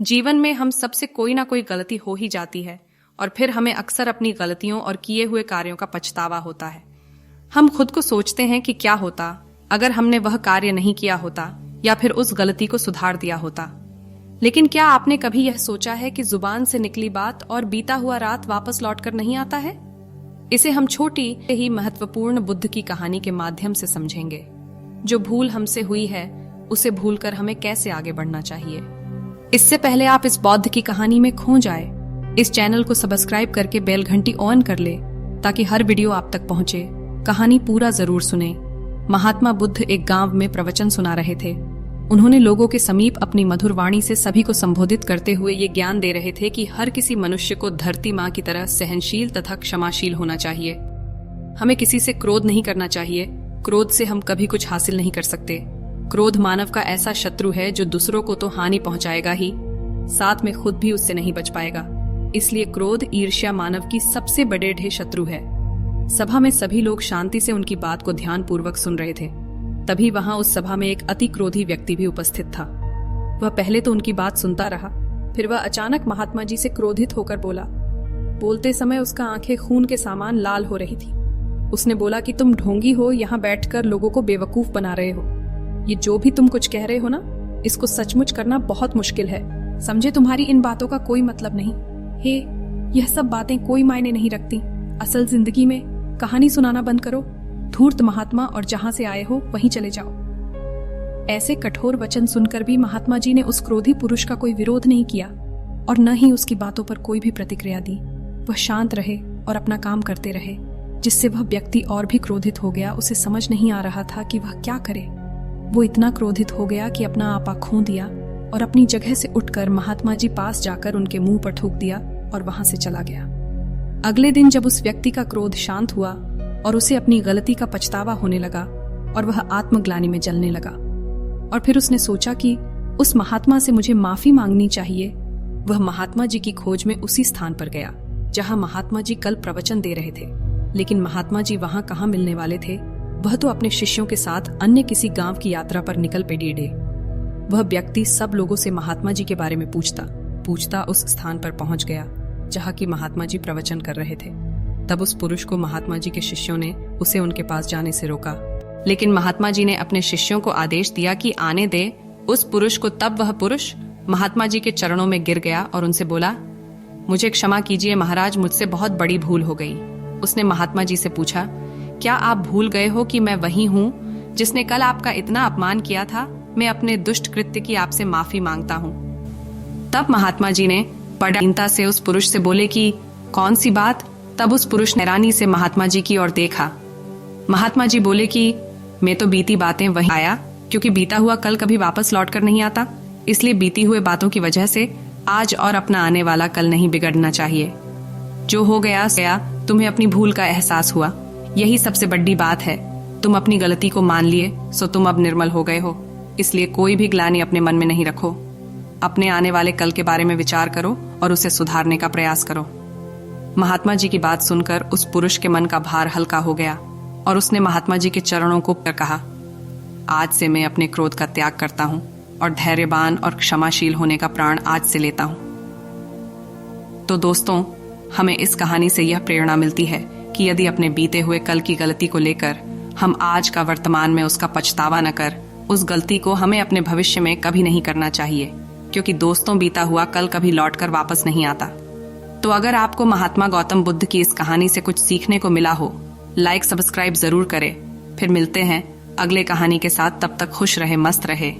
जीवन में हम सबसे कोई ना कोई गलती हो ही जाती है और फिर हमें अक्सर अपनी गलतियों और किए हुए कार्यों का पछतावा होता है। हम खुद को सोचते हैं कि क्या होता अगर हमने वह कार्य नहीं किया होता या फिर उस गलती को सुधार दिया होता। लेकिन क्या आपने कभी यह सोचा है कि जुबान से निकली बात और बीता हुआ रात वापस लौटकर नहीं आता है? इसे हम छोटी ही महत्वपूर्ण बुद्ध की कहानी के माध्यम से समझेंगे। जो भूल हमसे हुई है उसे भूलकर हमें कैसे आगे बढ़ना चाहिए। इससे पहले आप इस बौद्ध की कहानी में खो जाए, इस चैनल को सब्सक्राइब करके बेल घंटी ऑन कर ले ताकि हर वीडियो आप तक पहुंचे। कहानी पूरा जरूर सुने। महात्मा बुद्ध एक गांव में प्रवचन सुना रहे थे। उन्होंने लोगों के समीप अपनी मधुर वाणी से सभी को संबोधित करते हुए ये ज्ञान दे रहे थे कि हर किसी मनुष्य को धरती माँ की तरह सहनशील तथा क्षमाशील होना चाहिए। हमें किसी से क्रोध नहीं करना चाहिए। क्रोध से हम कभी कुछ हासिल नहीं कर सकते। क्रोध मानव का ऐसा शत्रु है जो दूसरों को तो हानि पहुंचाएगा ही, साथ में खुद भी उससे नहीं बच पाएगा। इसलिए क्रोध ईर्ष्या मानव की सबसे बड़े शत्रु है। सभा में सभी लोग शांति से उनकी बात को ध्यानपूर्वक सुन रहे थे। तभी वहां उस सभा में एक अति क्रोधी व्यक्ति भी उपस्थित था। वह पहले तो उनकी बात सुनता रहा, फिर वह अचानक महात्मा जी से क्रोधित होकर बोला। बोलते समय उसका आंखें खून के समान लाल हो रही थी। उसने बोला कि तुम ढोंगी हो, यहाँ बैठकर लोगों को बेवकूफ बना रहे हो। ये जो भी तुम कुछ कह रहे हो ना, इसको सचमुच करना बहुत मुश्किल है। समझे, तुम्हारी इन बातों का कोई मतलब नहीं। हे, यह सब बातें कोई मायने नहीं रखती। असल जिंदगी में कहानी सुनाना बंद करो। धूर्त महात्मा, और जहां से आए हो वहीं चले जाओ। ऐसे कठोर वचन सुनकर भी महात्मा जी ने उस क्रोधी पुरुष का कोई विरोध नहीं किया और न ही उसकी बातों पर कोई भी प्रतिक्रिया दी। वह शांत रहे और अपना काम करते रहे, जिससे वह व्यक्ति और भी क्रोधित हो गया। उसे समझ नहीं आ रहा था कि वह क्या करे। वो इतना क्रोधित हो गया कि अपना आपा खो दिया और अपनी जगह से उठकर महात्मा जी पास जाकर उनके मुंह पर थूक दिया और वहां से चला गया। अगले दिन जब उस व्यक्ति का क्रोध शांत हुआ और उसे अपनी गलती का पछतावा होने लगा और वह आत्मग्लानि में जलने लगा, और फिर उसने सोचा कि उस महात्मा से मुझे माफी मांगनी चाहिए। वह महात्मा जी की खोज में उसी स्थान पर गया जहां महात्मा जी कल प्रवचन दे रहे थे। लेकिन महात्मा जी वहां कहाँ मिलने वाले थे? वह तो अपने शिष्यों के साथ अन्य किसी गांव की यात्रा पर निकल पड़े। वह व्यक्ति सब लोगों से महात्मा जी के बारे में पूछता उस स्थान पर पहुंच गया जहां की महात्मा जी प्रवचन कर रहे थे। तब उस पुरुष को महात्मा जी के शिष्यों ने उसे उनके पास जाने से रोका, लेकिन महात्मा जी ने अपने शिष्यों को आदेश दिया कि आने दे उस पुरुष को। तब वह पुरुष महात्मा जी के चरणों में गिर गया और उनसे बोला, मुझे क्षमा कीजिए महाराज, मुझसे बहुत बड़ी भूल हो गई। उसने महात्मा जी से पूछा, क्या आप भूल गए हो कि मैं वही हूँ जिसने कल आपका इतना अपमान किया था? मैं अपने दुष्ट कृत्य की आपसे माफी मांगता हूँ। तब महात्मा जी ने बड़ी दीनता से उस पुरुष से बोले कि कौन सी बात? तब उस पुरुष ने हैरानी से महात्मा जी की ओर देखा। महात्मा जी बोले कि मैं तो बीती बातें वहीं आया, क्योंकि बीता हुआ कल कभी वापस लौट कर नहीं आता। इसलिए बीती हुए बातों की वजह से आज और अपना आने वाला कल नहीं बिगड़ना चाहिए। जो हो गया गया, तुम्हें अपनी भूल का एहसास हुआ, यही सबसे बड़ी बात है। तुम अपनी गलती को मान लिए, सो तुम अब निर्मल हो गए हो। इसलिए कोई भी ग्लानि अपने मन में नहीं रखो। अपने आने वाले कल के बारे में विचार करो और उसे सुधारने का प्रयास करो। महात्मा जी की बात सुनकर उस पुरुष के मन का भार हल्का हो गया और उसने महात्मा जी के चरणों को कहा, आज से मैं अपने क्रोध का त्याग करता हूँ और धैर्यवान और क्षमाशील होने का प्राण आज से लेता हूँ। तो दोस्तों, हमें इस कहानी से यह प्रेरणा मिलती है कि यदि अपने बीते हुए कल की गलती को लेकर हम आज का वर्तमान में उसका पछतावा न कर, उस गलती को हमें अपने भविष्य में कभी नहीं करना चाहिए, क्योंकि दोस्तों बीता हुआ कल कभी लौटकर वापस नहीं आता। तो अगर आपको महात्मा गौतम बुद्ध की इस कहानी से कुछ सीखने को मिला हो, लाइक सब्सक्राइब जरूर करें। फिर मिलते हैं अगले कहानी के साथ। तब तक खुश रहे, मस्त रहे।